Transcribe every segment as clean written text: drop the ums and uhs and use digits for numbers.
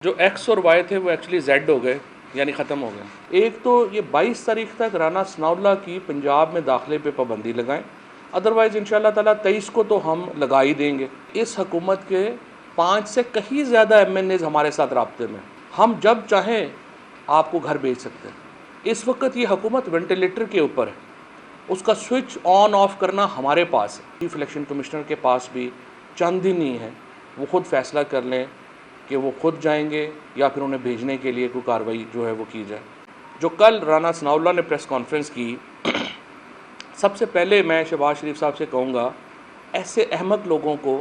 जो एक्स और वाई थे वो एक्चुअली जेड हो गए, यानी ख़त्म हो गए। एक तो ये 22 तारीख तक राना सनाउल्लाह की पंजाब में दाखिले पे पाबंदी लगाएं, अदरवाइज़ इंशाल्लाह ताला 23 को तो हम लगा ही देंगे। इस हुकूमत के 5 से कहीं ज़्यादा MNAs हमारे साथ राब्ते में, हम जब चाहें आपको घर भेज सकते हैं। इस वक्त ये हुकूमत वेंटिलेटर के ऊपर है, उसका स्विच ऑन ऑफ करना हमारे पास है। चीफ इलेक्शन कमिश्नर के पास भी चंद दिन ही हैं, वो ख़ुद फैसला कर लें कि वो खुद जाएंगे या फिर उन्हें भेजने के लिए कोई कार्रवाई जो है वो की जाए। जो कल राना सनाउल्लाह ने प्रेस कॉन्फ्रेंस की, सबसे पहले मैं शहबाज शरीफ साहब से कहूँगा, ऐसे अहमक लोगों को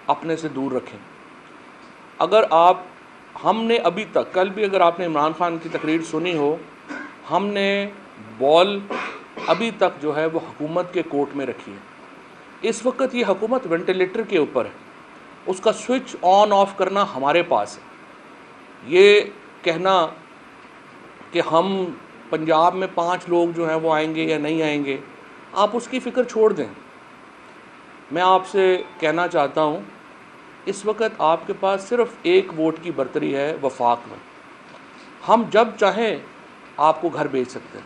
अपने से दूर रखें। अगर आप हमने अभी तक, कल भी अगर आपने इमरान खान की तकरीर सुनी हो, हमने बॉल अभी तक जो है वो हुकूमत के कोर्ट में रखी है। इस वक्त ये हुकूमत वेंटिलेटर के ऊपर है, उसका स्विच ऑन ऑफ करना हमारे पास है। ये कहना कि हम पंजाब में 5 लोग जो हैं वो आएंगे या नहीं आएंगे, आप उसकी फ़िक्र छोड़ दें। मैं आपसे कहना चाहता हूँ, इस वक्त आपके पास सिर्फ़ एक वोट की बर्तरी है वफाक में। हम जब चाहें आपको घर भेज सकते हैं।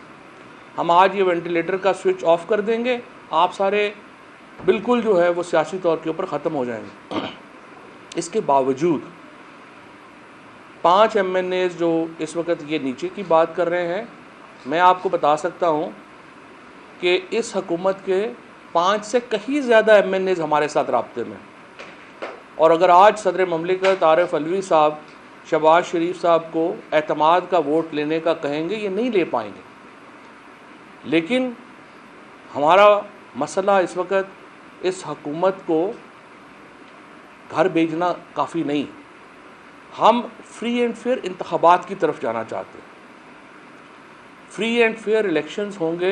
हम आज ये वेंटिलेटर का स्विच ऑफ कर देंगे, आप सारे बिल्कुल जो है वो सियासी तौर के ऊपर ख़त्म हो जाएंगे। इसके बावजूद 5 MNAs जो इस वक्त ये नीचे की बात कर रहे हैं, मैं आपको बता सकता हूँ कि इस हुकूमत के 5 से कहीं ज़्यादा MNAs हमारे साथ राब्ते में। और अगर आज सदर ममलिकत आरिफ अलवी साहब शहबाज शरीफ साहब को एतमाद का वोट लेने का कहेंगे, ये नहीं ले पाएंगे। लेकिन हमारा मसला इस वक्त इस हुकूमत को घर भेजना काफ़ी नहीं, हम फ्री एंड फेयर इंतखाबात की तरफ जाना चाहते हैं। फ्री एंड फेयर इलेक्शंस होंगे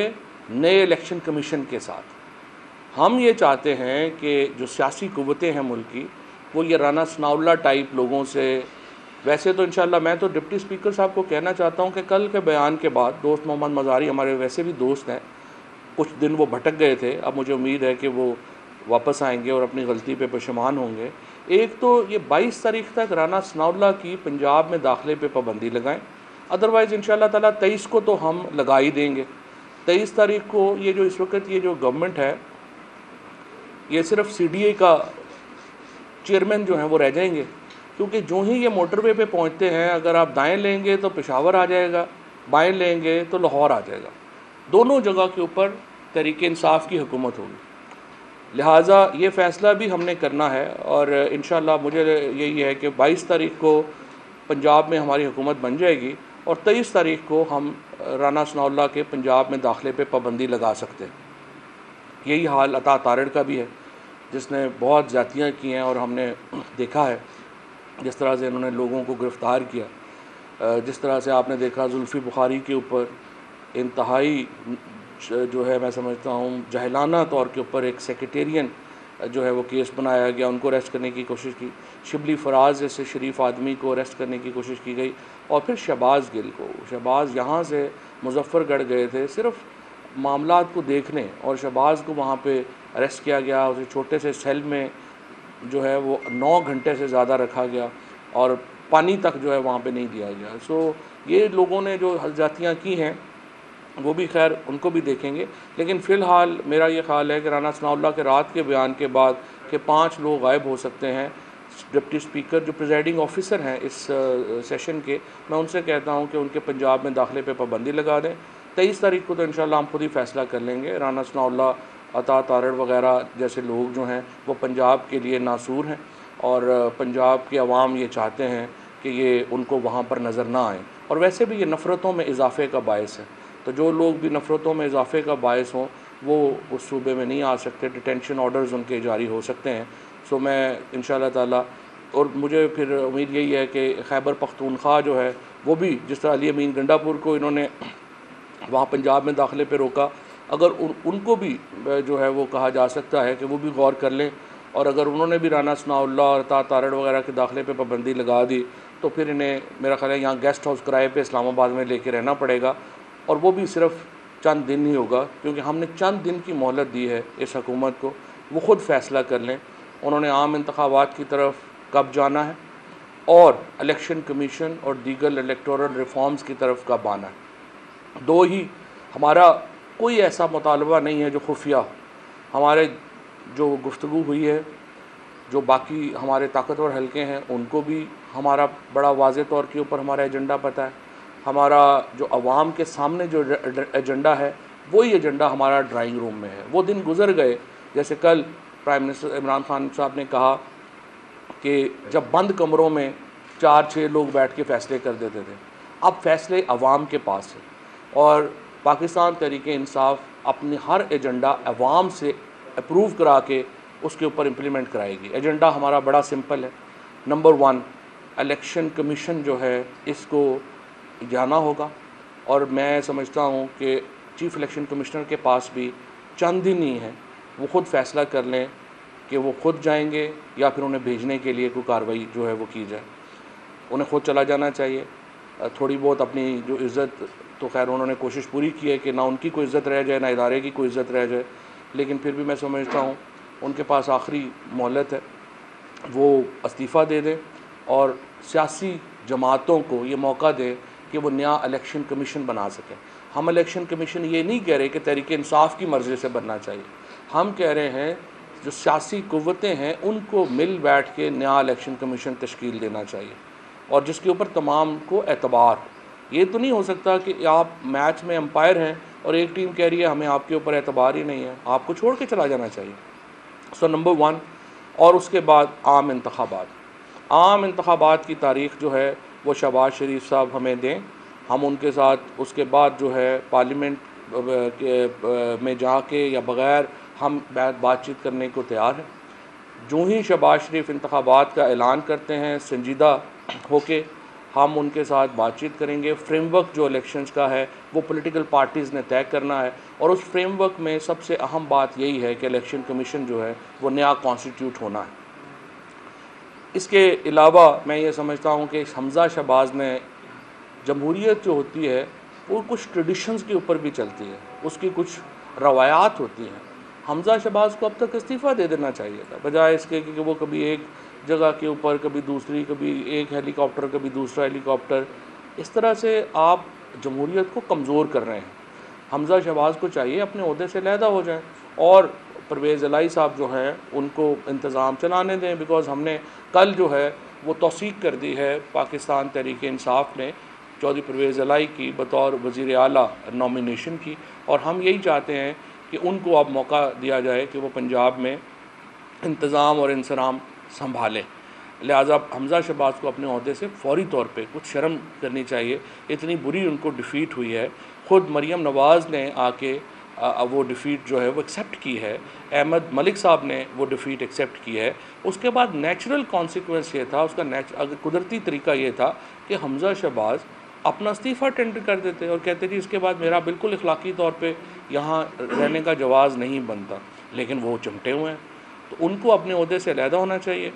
नए इलेक्शन कमीशन के साथ। हम ये चाहते हैं कि जो सियासी कुव्वतें हैं मुल्क की, वो ये राना सनाउल्लाह टाइप लोगों से, वैसे तो इंशाल्लाह मैं तो डिप्टी स्पीकर साहब को कहना चाहता हूँ कि कल के बयान के बाद दोस्त मोहम्मद मज़ारी हमारे वैसे भी दोस्त हैं, कुछ दिन वो भटक गए थे, अब मुझे उम्मीद है कि वो वापस आएंगे और अपनी गलती पे पशेमान होंगे। एक तो ये 22 तारीख तक राना सनाउल्लाह की पंजाब में दाखिले पे पाबंदी लगाएं, अदरवाइज़ इंशाल्लाह ताला 23 को तो हम लगा ही देंगे। 23 तारीख को ये जो इस वक्त ये जो गवर्नमेंट है, ये सिर्फ CDA का चेयरमैन जो हैं वो रह जाएंगे, क्योंकि जो ही ये मोटरवे पे पहुँचते हैं, अगर आप दाएँ लेंगे तो पेशावर आ जाएगा, बाएँ लेंगे तो लाहौर आ जाएगा। दोनों जगह के ऊपर तहरीक इंसाफ की हुकूमत होगी। लिहाजा ये फ़ैसला भी हमने करना है और इंशाल्लाह मुझे यही है कि 22 तारीख को पंजाब में हमारी हुकूमत बन जाएगी और 23 तारीख को हम राना सनाउल्लाह के पंजाब में दाखिले पे पाबंदी लगा सकते हैं। यही हाल अता तारड़ का भी है, जिसने बहुत ज़्यादतियाँ की हैं और हमने देखा है जिस तरह से इन्होंने लोगों को गिरफ़्तार किया। जिस तरह से आपने देखा जुल्फ़ी बुखारी के ऊपर इंतहाई जो है, मैं समझता हूँ जहलाना तौर के ऊपर एक सेक्रेटेरियन जो है वो केस बनाया गया, उनको अरेस्ट करने की कोशिश की। शिबली फराज जैसे शरीफ आदमी को अरेस्ट करने की कोशिश की गई और फिर शहबाज गिल को, शहबाज यहाँ से मुजफ्फरगढ़ गए थे सिर्फ मामलात को देखने और शहबाज को वहाँ पे अरेस्ट किया गया। उसे छोटे से सेल में जो है वो 9 घंटे से ज़्यादा रखा गया और पानी तक जो है वहाँ पे नहीं दिया गया। सो ये लोगों ने जो ज़्यादतियाँ की हैं वो भी खैर उनको भी देखेंगे, लेकिन फ़िलहाल मेरा ये ख्याल है कि राना सनाउल्लाह के रात के बयान के बाद कि 5 लोग गायब हो सकते हैं, डिप्टी स्पीकर जो प्रिजाइडिंग ऑफिसर हैं इस सेशन के, मैं उनसे कहता हूं कि उनके पंजाब में दाखिले पे पाबंदी लगा दें। 23 तारीख को तो इंशाल्लाह हम खुद ही फ़ैसला कर लेंगे। राना सनाउल्लाह, अता तारड़ वगैरह जैसे लोग जो हैं वो पंजाब के लिए नासूर हैं और पंजाब के अवाम ये चाहते हैं कि ये उनको वहाँ पर नज़र ना आए, और वैसे भी ये नफ़रतों में इजाफ़े का बायस है। तो जो लोग भी नफ़रतों में इजाफ़े का बायस हों वो उस सूबे में नहीं आ सकते, डिटेंशन ऑर्डर्स उनके जारी हो सकते हैं। सो मैं इंशाल्लाह ताला, और मुझे फिर उम्मीद यही है कि खैबर पख्तूनख्वा जो है वो भी, जिस तरह अली अमीन गंडापुर को इन्होंने वहाँ पंजाब में दाखिले पे रोका, अगर उनको भी जो है वो कहा जा सकता है कि वो भी गौर कर लें, और अगर उन्होंने भी राना सनाउल्लाह और अता तारड़ वगैरह के दाखिले पे पाबंदी लगा दी तो फिर इन्हें मेरा ख्याल है यहाँ गेस्ट हाउस किराए पे इस्लामाबाद में लेके रहना पड़ेगा, और वो भी सिर्फ चंद दिन ही होगा, क्योंकि हमने चंद दिन की मोहलत दी है इस हुकूमत को। वो ख़ुद फ़ैसला कर लें उन्होंने आम इंतखाबात की तरफ कब जाना है, और इलेक्शन कमीशन और दीगर इलेक्टोरल रिफॉर्म्स की तरफ का बाना है। दो ही, हमारा कोई ऐसा मुतालबा नहीं है जो खुफिया। हमारे जो गुफ्तगू हुई है, जो बाकी हमारे ताकतवर हलके हैं उनको भी हमारा बड़ा वाज़े तौर के ऊपर हमारा एजेंडा पता है। हमारा जो अवाम के सामने जो एजेंडा है वही एजेंडा हमारा ड्राइंग रूम में है। वो दिन गुजर गए, जैसे कल प्राइम मिनिस्टर इमरान खान साहब ने कहा कि जब बंद कमरों में 4-6 लोग बैठ के फ़ैसले कर देते थे, अब फ़ैसले अवाम के पास है और पाकिस्तान तहरीक इंसाफ अपनी हर एजेंडा अवाम से अप्रूव करा के उसके ऊपर इम्प्लीमेंट कराएगी। एजेंडा हमारा बड़ा सिंपल है। नंबर 1, इलेक्शन कमीशन जो है इसको जाना होगा और मैं समझता हूँ कि चीफ़ इलेक्शन कमिश्नर के पास भी चंद दिन ही है, वो ख़ुद फ़ैसला कर लें कि वो ख़ुद जाएंगे या फिर उन्हें भेजने के लिए कोई कार्रवाई जो है वो की जाए। उन्हें ख़ुद चला जाना चाहिए। थोड़ी बहुत अपनी जो इज़्ज़त, तो खैर उन्होंने कोशिश पूरी की है कि ना उनकी कोई इज़्ज़त रह जाए ना इदारे की कोई इज़्ज़त रह जाए, लेकिन फिर भी मैं समझता हूँ उनके पास आखिरी मोहलत है, वो इस्तीफ़ा दे दें और सियासी जमातों को ये मौका दें कि वो नया इलेक्शन कमीशन बना सकें। हम इलेक्शन कमीशन ये नहीं कह रहे कि तहरीक इंसाफ की मर्ज़ी से बनना चाहिए, हम कह रहे हैं जो सियासी कुव्वतें हैं उनको मिल बैठ के नया इलेक्शन कमीशन तश्कील देना चाहिए और जिसके ऊपर तमाम को एतबार। ये तो नहीं हो सकता कि आप मैच में अंपायर हैं और एक टीम कह रही है हमें आपके ऊपर एतबार ही नहीं है, आपको छोड़ के चला जाना चाहिए। सो नंबर 1, और उसके बाद आम इंतखाबात की तारीख़ जो है वो शहबाज शरीफ साहब हमें दें, हम उनके साथ उसके बाद जो है पार्लियामेंट में जाके या बग़ैर हम बातचीत करने को तैयार हैं। जो ही शहबाज शरीफ इंतखाबात का ऐलान करते हैं संजीदा होके हम उनके साथ बातचीत करेंगे। फ्रेमवर्क जो इलेक्शंस का है वो पॉलिटिकल पार्टीज़ ने तय करना है और उस फ्रेमवर्क में सबसे अहम बात यही है कि इलेक्शन कमीशन जो है वो नया कॉन्स्टिट्यूट होना है। इसके अलावा मैं ये समझता हूँ कि हमज़ा शहबाज ने, जमहूरियत जो होती है वो कुछ ट्रेडिशंस के ऊपर भी चलती है, उसकी कुछ रवायात होती हैं। हमज़ा शहबाज को अब तक इस्तीफ़ा दे देना चाहिए था, बजाय इसके कि वो कभी एक जगह के ऊपर कभी दूसरी, कभी एक हेलीकॉप्टर कभी दूसरा हेलीकॉप्टर, इस तरह से आप जमहूरियत को कमज़ोर कर रहे हैं। हमज़ा शहबाज को चाहिए अपने ओहदे से अलहदा हो जाए और परवेज़ इलाही साहब जो हैं उनको इंतज़ाम चलाने दें, बिकॉज़ हमने कल जो है वो तौसीक कर दी है पाकिस्तान तहरीक इंसाफ ने चौधरी परवेज़ इलाही की बतौर वज़ीर आला नॉमिनेशन की, और हम यही चाहते हैं कि उनको अब मौका दिया जाए कि वो पंजाब में इंतज़ाम और इंसराम संभालें। लिहाजा हमज़ा शहबाज को अपने ओहदे से फ़ौरी तौर पे कुछ शर्म करनी चाहिए, इतनी बुरी उनको डिफ़ीट हुई है। ख़ुद मरीम नवाज़ ने आके वो डिफ़ीट जो है वो एक्सेप्ट की है, अहमद मलिक साहब ने वो डिफ़ीट एक्सेप्ट की है। उसके बाद नेचुरल कॉन्सिक्वेंस ये था, उसका अगर कुदरती तरीका ये था कि हमज़ा शहबाज अपना इस्तीफ़ा टेंडर कर देते और कहते जी इसके बाद मेरा बिल्कुल इखलाकी तौर पे यहाँ रहने का जवाज़ नहीं बनता, लेकिन वो चिमटे हुए हैं, तो उनको अपने ओहदे से अलहदा होना चाहिए।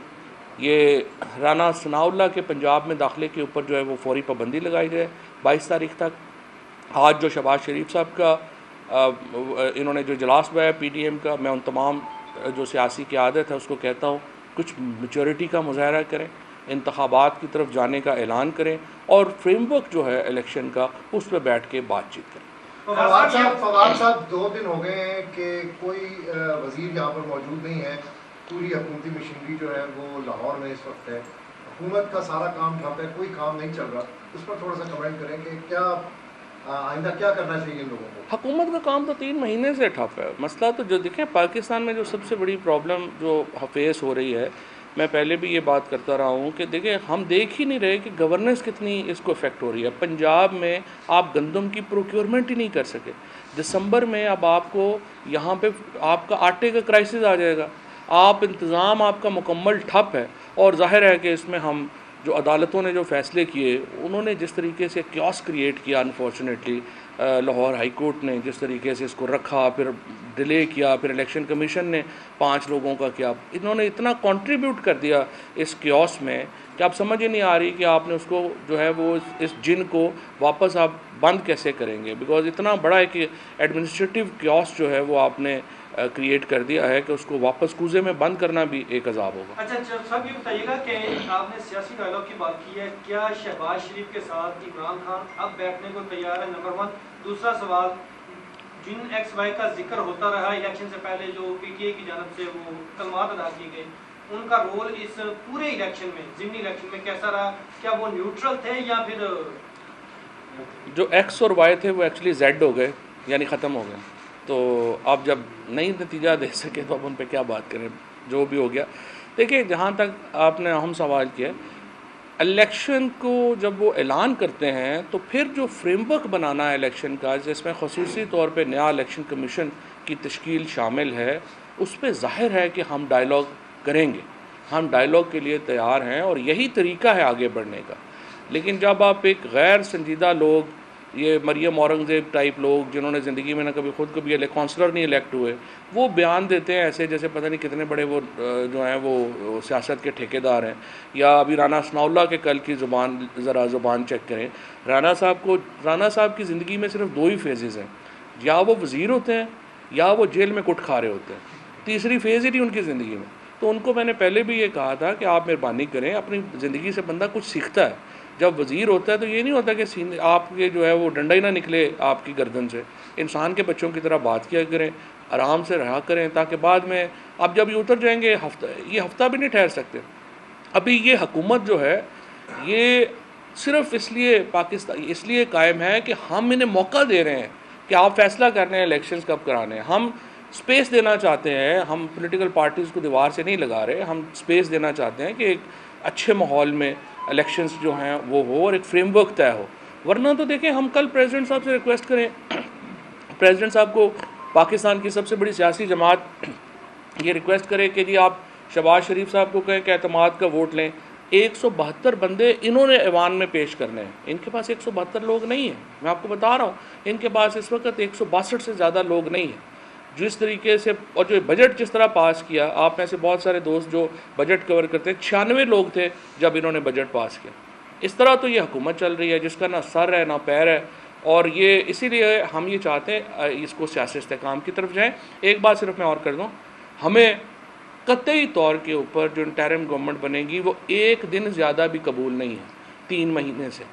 ये राना सनाउल्लाह के पंजाब में दाखिले के ऊपर जो है वो फौरी पाबंदी लगाई जाए 22 तारीख तक। आज जो शहबाज शरीफ साहब का इन्होंने जो इजलास बुलाया PDM का, मैं उन तमाम जो सियासी क़यादत है उसको कहता हूँ कुछ मैच्योरिटी का मुज़ाहरा करें, इंतखाबात की तरफ जाने का ऐलान करें और फ्रेमवर्क जो है इलेक्शन का उस पर बैठ के बातचीत करें। फवाद साहब 2 दिन हो गए हैं कि कोई वज़ीर यहाँ पर मौजूद नहीं है, पूरी हुकूमती मशीनरी जो है वो लाहौर में इस वक्त है, हुकूमत का सारा काम ठप है, कोई काम नहीं चल रहा। उस पर थोड़ा सा कमेंट करें कि क्या आइंदा क्या करना चाहिए लोगों को। हुकूमत का काम तो 3 महीने से ठप है। मसला तो जो देखें पाकिस्तान में जो सबसे बड़ी प्रॉब्लम जो फेस हो रही है, मैं पहले भी ये बात करता रहा हूँ कि देखिए हम देख ही नहीं रहे कि गवर्नेंस कितनी इसको इफ़ेक्ट हो रही है। पंजाब में आप गंदम की प्रोक्योरमेंट ही नहीं कर सके, दिसंबर में अब आपको यहाँ पे आपका आटे का क्राइसिस आ जाएगा, आप इंतज़ाम आपका मुकम्मल ठप है। और ज़ाहिर है कि इसमें हम जो अदालतों ने जो फ़ैसले किए, उन्होंने जिस तरीके से क्योस क्रिएट किया, अनफॉर्चुनेटली लाहौर हाई कोर्ट ने जिस तरीके से इसको रखा, फिर डिले किया, फिर इलेक्शन कमीशन ने 5 लोगों का किया, इन्होंने इतना कंट्रीब्यूट कर दिया इस क्योस में कि आप समझ ही नहीं आ रही कि आपने उसको जो है वो इस जिन को वापस आप बंद कैसे करेंगे, बिकॉज इतना बड़ा है कि एडमिनिस्ट्रेटिव क्योस जो है वो आपने क्रिएट कर दिया है कि उसको वापस कूजे में बंद करना भी एक अजाब होगा। अच्छा साहब, ये बताइएगा कि आपने सियासी डायलॉग की बात की है, क्या शहबाज शरीफ के साथ इमरान खान अब बैठने को तैयार है? नंबर 1। दूसरा सवाल, जिन XY का जिक्र होता रहा इलेक्शन से पहले, जो PTA की जानब से वो कलमात अदा किए गए, उनका रोल इस पूरे इलेक्शन में, ज़िमनी इलेक्शन में कैसा रहा? क्या वो न्यूट्रल थे या फिर जो X और Y थे वो एक्चुअली Z हो गए, यानी ख़त्म हो गए। तो अब जब नई नतीजा दे सके तो अब उन पे क्या बात करें, जो भी हो गया। देखिए, जहाँ तक आपने अहम सवाल किया, इलेक्शन को जब वो ऐलान करते हैं तो फिर जो फ्रेमवर्क बनाना है इलेक्शन का, जिसमें ख़ुसूसी तौर पे नया इलेक्शन कमीशन की तश्कील शामिल है, उस पर ज़ाहिर है कि हम डायलॉग करेंगे, हम डायलॉग के लिए तैयार हैं और यही तरीका है आगे बढ़ने का। लेकिन जब आप एक गैर संजीदा लोग, ये मरियम औरंगज़ेब टाइप लोग जिन्होंने ज़िंदगी में ना कभी ख़ुद कभी काउंसलर नहीं इलेक्ट हुए, वो बयान देते हैं ऐसे जैसे पता नहीं कितने बड़े वो जो हैं वो सियासत के ठेकेदार हैं। या अभी राना सनाउल्लाह के कल की ज़ुबान चेक करें। राना साहब की ज़िंदगी में सिर्फ 2 ही फेजेज़ हैं, या वो वज़ीर होते हैं या वो जेल में कुट खा रहे होते हैं। तीसरी फेज़ ही नहीं उनकी ज़िंदगी में। तो उनको मैंने पहले भी ये कहा था कि आप मेहरबानी करें, अपनी ज़िंदगी से बंदा कुछ सीखता है। जब वज़ीर होता है तो ये नहीं होता कि आपके जो है वो डंडा ही ना निकले आपकी गर्दन से। इंसान के बच्चों की तरह बात किया करें, आराम से रहा करें, ताकि बाद में अब जब ये उतर जाएंगे, ये हफ्ता भी नहीं ठहर सकते। अभी ये हुकूमत जो है ये सिर्फ इसलिए कायम है कि हम इन्हें मौका दे रहे हैं कि आप फैसला कर रहे हैं इलेक्शंस कब कराने हैं। हम स्पेस देना चाहते हैं, हम पॉलिटिकल पार्टीज़ को दीवार से नहीं लगा रहे, हम स्पेस देना चाहते हैं कि एक अच्छे माहौल में इलेक्शंस जो हैं वो हो और एक फ्रेमवर्क तय हो। वरना तो देखें, हम कल प्रेसिडेंट साहब से रिक्वेस्ट करें, प्रेसिडेंट साहब को पाकिस्तान की सबसे बड़ी सियासी जमात ये रिक्वेस्ट करे कि जी आप शहबाज शरीफ साहब को कहें कि एतमाद का वोट लें। 172 बंदे इन्होंने ऐवान में पेश करने हैं, इनके पास 172 लोग नहीं हैं। मैं आपको बता रहा हूँ, इनके पास इस वक्त 162 से ज़्यादा लोग नहीं हैं। जिस तरीके से और जो बजट जिस तरह पास किया, आप में से बहुत सारे दोस्त जो बजट कवर करते हैं, 96 लोग थे जब इन्होंने बजट पास किया। इस तरह तो ये हुकूमत चल रही है जिसका ना सर है ना पैर है, और ये इसीलिए हम ये चाहते हैं इसको सियासी इस्तेहकाम की तरफ जाएँ। एक बात सिर्फ मैं और कर दूँ, हमें कतई तौर के ऊपर जो इंटरिम गवर्नमेंट बनेगी वो एक दिन ज़्यादा भी कबूल नहीं है। 3 महीने से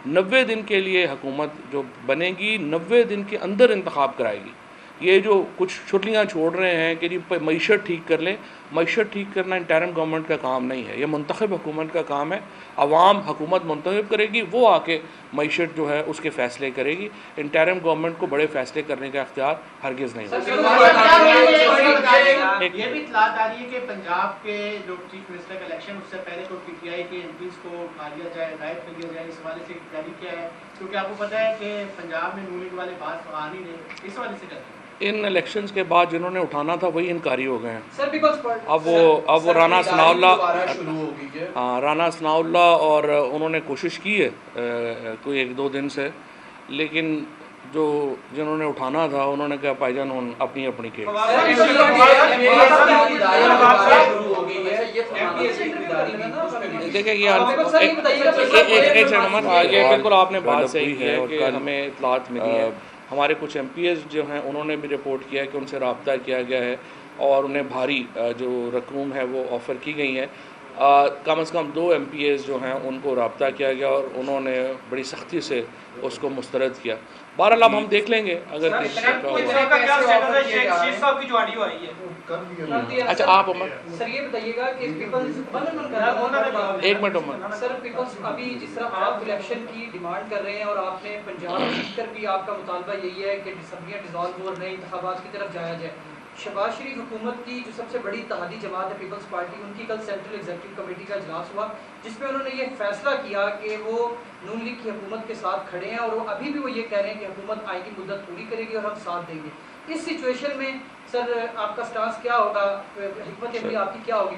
90 दिन के लिए हुकूमत जो बनेगी, 90 दिन के अंदर इंतखाब कराएगी। ये जो कुछ छुट्टियाँ छोड़ रहे हैं कि जी मईशत ठीक कर लें, मईशत ठीक करना इंटरिम गवर्नमेंट का काम नहीं है, ये मुंतखब हुकूमत का काम है। अवाम हुकूमत मुंतखब करेगी, वो आके मईशत जो है उसके फ़ैसले करेगी। इंटरिम गवर्नमेंट को बड़े फ़ैसले करने का इख्तियार हरगिज़ नहीं होगा। ये भी इत्तलात आ रही है कि पंजाब के जो चीफ मिनिस्टर का इलेक्शन, उससे पहले को PTI के MPs को उठा लिया जाए, गायब कर दिया जाए, इस हवाले से तैयारी क्या है? क्योंकि आपको पता है कि पंजाब में नून लीग वाले बात आ नहीं रहे, इस हवाले से करते हैं। इन इलेक्शंस के बाद जिन्होंने उठाना था वही इनकारी हो गए हैं। अब वो राना सनाउल्लाह और उन्होंने कोशिश की है कोई 1-2 दिन से, लेकिन जो जिन्होंने उठाना था उन्होंने कहा भाईजान अपनी अपनी के। देखिए, ये बिल्कुल आपने बात सही की है कि हमें इत्तलात मिली है। हमारे कुछ MPs जो हैं उन्होंने भी रिपोर्ट किया है कि उनसे रब्ता किया गया है और उन्हें भारी जो रकूम है वो ऑफ़र की गई है। कम से कम 2 MPs जो हैं उनको रब्ता किया गया और उन्होंने बड़ी सख्ती से उसको मुस्तरद किया। बहरहाल अब हम देख लेंगे अगर अच्छा आप उमर सर ये बताइएगा कि पीपल्स एक मिनट उमर सर पीपल्स अभी जिस तरह आप इलेक्शन की डिमांड कर रहे हैं और आपने पंजाब जीतकर भी आपका मुतालबा यही है कि असम्बलियाँ डिसॉल्व और नए इंतखाबात की तरफ जाया जाए। शहबाज शरीफ हुकूमत की जो सबसे बड़ी इत्तेहादी जमात है पीपल्स पार्टी, उनकी कल सेंट्रल एग्जीक्यूटिव कमेटी का इजलास हुआ जिसमें उन्होंने ये फैसला किया कि वो नून लीग की हुकूमत के साथ खड़े हैं और वो अभी भी वो ये कह रहे हैं कि हुकूमत आएगी मुद्दत पूरी करेगी और हम साथ देंगे। इस सिचुएशन में सर आपका स्टांस क्या होगा, हिकमत अमली आपकी क्या होगी?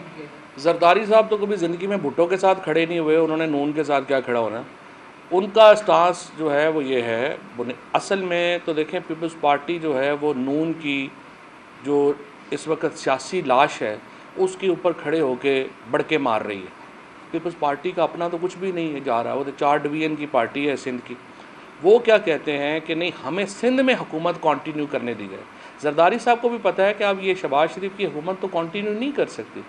जरदारी साहब तो कभी ज़िंदगी में भुट्टो के साथ खड़े नहीं हुए, उन्होंने नून के साथ क्या खड़ा होना। उनका स्टांस जो है वो ये है, असल में तो देखें पीपल्स पार्टी जो है वो नून की जो इस वक्त सियासी लाश है उसके ऊपर खड़े होके बड़के मार रही है। पीपल्स पार्टी का अपना तो कुछ भी नहीं है जा रहा, वो तो 4 डिवीज़न की पार्टी है सिंध की। वो क्या कहते हैं कि नहीं हमें सिंध में हुकूमत कंटिन्यू करने दी जाए। जरदारी साहब को भी पता है कि अब ये शहबाज शरीफ की हुकूमत तो कंटिन्यू नहीं कर सकती,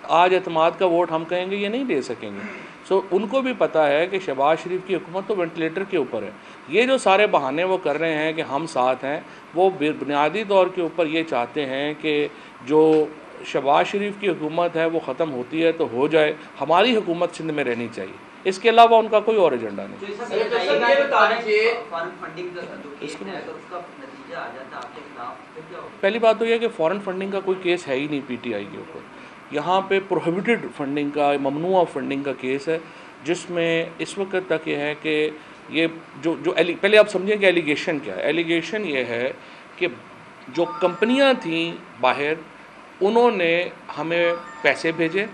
आज एतमाद का वोट हम कहेंगे ये नहीं दे सकेंगे। सो उनको भी पता है कि शहबाज शरीफ की हुकूमत तो वेंटिलेटर के ऊपर है। ये जो सारे बहाने वो कर रहे हैं कि हम साथ हैं, वो बुनियादी तौर के ऊपर ये चाहते हैं कि जो शहबाज शरीफ की हुकूमत है वो ख़त्म होती है तो हो जाए, हमारी हुकूमत सिंध में रहनी चाहिए, इसके अलावा उनका कोई और एजेंडा नहीं। पहली बात तो यह है कि फ़ॉरेन फंडिंग का कोई केस है ही नहीं पीटीआई के ऊपर। यहाँ पे प्रोहिबिटेड फंडिंग का, ममनुआ फंडिंग का केस है, जिसमें इस वक्त तक ये है कि ये पहले आप समझें कि एलिगेशन क्या है। एलिगेशन ये है कि जो कंपनियाँ थीं बाहर, उन्होंने हमें पैसे भेजे,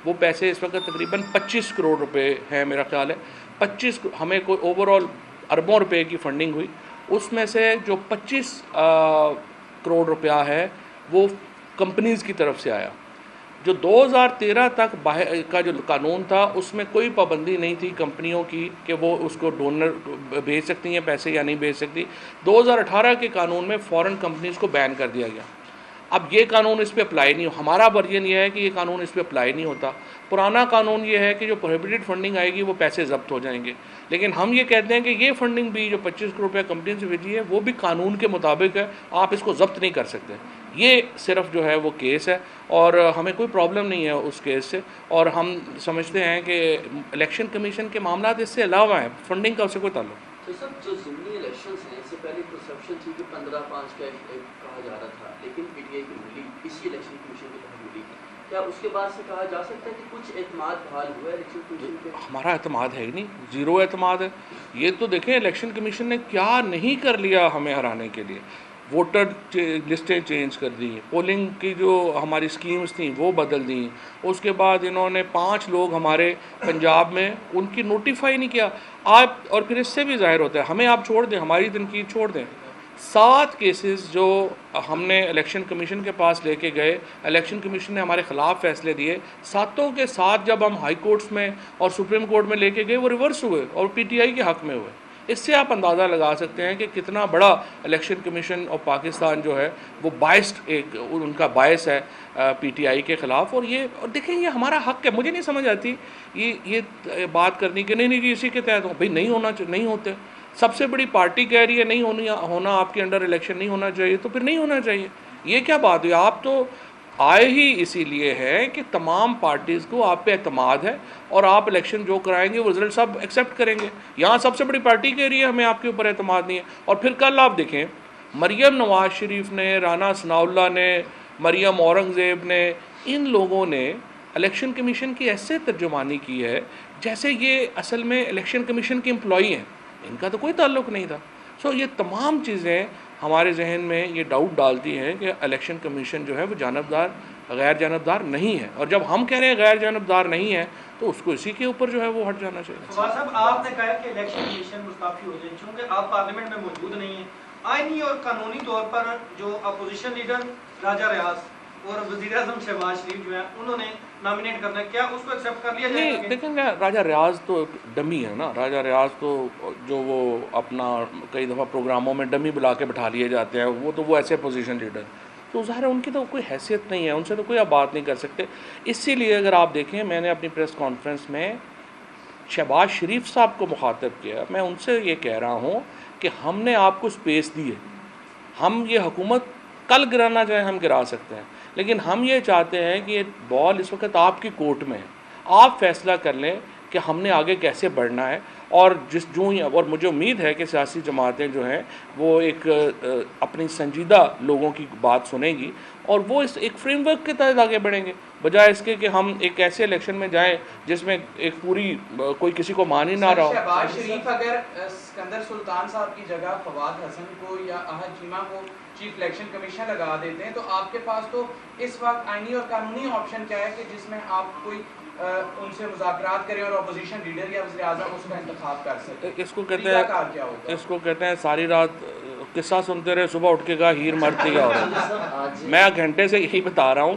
वो पैसे इस वक्त तकरीबन 25 करोड़ रुपए हैं मेरा ख्याल है, 25 हमें कोई ओवरऑल अरबों रुपए की फंडिंग हुई। उसमें से जो 25 करोड़ रुपया है वो कंपनीज़ की तरफ से आया। जो 2013 तक बाहर का जो कानून था उसमें कोई पाबंदी नहीं थी कंपनियों की कि वो उसको डोनर भेज सकती हैं पैसे या नहीं भेज सकती। 2018 के कानून में फ़ॉरेन कंपनीज़ को बैन कर दिया गया। अब ये कानून इस पर अप्लाई नहीं हो, हमारा वर्जन ये है कि ये कानून इस पर अप्लाई नहीं होता। पुराना कानून ये है कि जो प्रोहिबिटेड फंडिंग आएगी वो पैसे ज़ब्त हो जाएंगे, लेकिन हम ये कहते हैं कि ये फंडिंग भी जो 25 करोड़ रुपया कंपनी से भेजी है वो भी कानून के मुताबिक है, आप इसको ज़ब्त नहीं कर सकते। ये सिर्फ जो है वो केस है और हमें कोई प्रॉब्लम नहीं है उस केस से, और हम समझते हैं कि इलेक्शन कमीशन के मामला इससे अलावा है, फंडिंग का उससे कोई ताल्लुक। तो सब जो ज़िमनी इलेक्शंस हैं, इससे पहले परसेप्शन थी कि 15-5 का कहा जा रहा था, लेकिन पीटीआई की मिली इसी इलेक्शन कमीशन की तरफ मिली। क्या उसके बाद से कहा जा सकता है कि कुछ एतमाद बहाल हुआ है इलेक्शन कमीशन पे? हमारा एतमाद है ही नहीं, ज़ीरो एतमाद है। ये तो देखें इलेक्शन कमीशन ने क्या नहीं कर लिया हमें हराने के लिए। वोटर लिस्टें चेंज कर दी, पोलिंग की जो हमारी स्कीम्स थी वो बदल दी, उसके बाद इन्होंने 5 लोग हमारे पंजाब में उनकी नोटिफाई नहीं किया। आप और फिर इससे भी जाहिर होता है, हमें आप छोड़ दें, हमारी तनकीद छोड़ दें, 7 केसेस जो हमने इलेक्शन कमीशन के पास लेके गए, इलेक्शन कमीशन ने हमारे ख़िलाफ़ फ़ैसले दिए, 7 के 7 जब हम हाई कोर्ट्स में और सुप्रीम कोर्ट में लेके गए वो रिवर्स हुए और पीटीआई के हक़ में हुए। इससे आप अंदाज़ा लगा सकते हैं कि कितना बड़ा इलेक्शन कमीशन ऑफ पाकिस्तान जो है वो बायस्ड, एक उनका बायस है पीटीआई के ख़िलाफ़। और देखें ये हमारा हक़ है। मुझे नहीं समझ आती ये बात करनी कि नहीं जी इसी के तहत हो, भाई नहीं होते। सबसे बड़ी पार्टी कह रही है नहीं होना आपके अंडर इलेक्शन नहीं होना चाहिए, तो फिर नहीं होना चाहिए। ये क्या बात हुई? आप तो आए ही इसीलिए है कि तमाम पार्टीज़ को आप पे एतमाद है और आप इलेक्शन जो कराएंगे वो रिजल्ट सब एक्सेप्ट करेंगे। यहाँ सबसे बड़ी पार्टी कह रही है हमें आपके ऊपर एतमाद नहीं है। और फिर कल आप देखें, मरियम नवाज शरीफ ने, राना सनाउल्लाह ने, मरियम औरंगज़ेब ने, इन लोगों ने इलेक्शन कमीशन की ऐसे तर्जुमानी की है जैसे ये असल में इलेक्शन कमीशन के एम्प्लॉई हैं, इनका तो कोई ताल्लुक़ नहीं था। सो ये तमाम चीज़ें हमारे जहन में ये डाउट डालती हैं कि इलेक्शन कमीशन जो है वो गैर जानबदार नहीं है, और जब हम कह रहे हैं गैर जानबदार नहीं है तो उसको इसी के ऊपर जो है वो हट जाना चाहिए। फवाद साहब, आपने कहा कि इलेक्शन कमीशन मुस्ताफी हो जाए, चूँकि आप पार्लियामेंट में मौजूद नहीं हैं, आईनी और कानूनी तौर पर जो अपोजिशन लीडर राजा रियाज और वज़ीर-ए-आज़म शहबाज शरीफ जो है उन्होंने नॉमिनेट करना है, क्या उसको एक्सेप्ट कर लिया जाएगा? नहीं, लेकिन राजा रियाज तो डमी है ना। राजा रियाज तो जो वो अपना कई दफ़ा प्रोग्रामों में डमी बुला के बैठा लिए जाते हैं, वो ऐसे पोजीशन लीडर, तो ज़ाहिर है उनकी तो कोई हैसियत नहीं है, उनसे तो कोई आप बात नहीं कर सकते। इसीलिए अगर आप देखें, मैंने अपनी प्रेस कॉन्फ्रेंस में शहबाज शरीफ साहब को मुखातब किया, मैं उनसे ये कह रहा हूँ कि हमने आपको स्पेस दी है, हम ये हुकूमत कल गिराना चाहें हम गिरा सकते हैं, लेकिन हम ये चाहते हैं कि ये बॉल इस वक्त आपकी कोर्ट में है, आप फैसला कर लें कि हमने आगे कैसे बढ़ना है। और और मुझे उम्मीद है कि सियासी जमातें जो हैं वो एक अपनी संजीदा लोगों की बात सुनेंगी और वो इस एक फ्रेमवर्क के तहत आगे बढ़ेंगे, बजाय इसके कि हम एक ऐसे इलेक्शन में जाएं जिसमें एक पूरी कोई किसी को मान ही ना रहा हो। शहबाज शरीफ अगर सिकंदर सुल्तान साहब की जगह फवाद हसन को या अहद चीमा को चीफ इलेक्शन कमीशन लगा देते हैं, तो आपके पास तो इस वक्त आईनी और कानूनी ऑप्शन क्या है कि जिसमें आप कोई उनसे मुज़ाकरात करें और अपोजिशन लीडर या वज़ीर-ए-आज़म उसका इंतखाब कर सकें? इसको कहते हैं सारी रात किस्सा सुनते रहे, सुबह उठ के कहा हीर मरती है। और मैं घंटे से यही बता रहा हूँ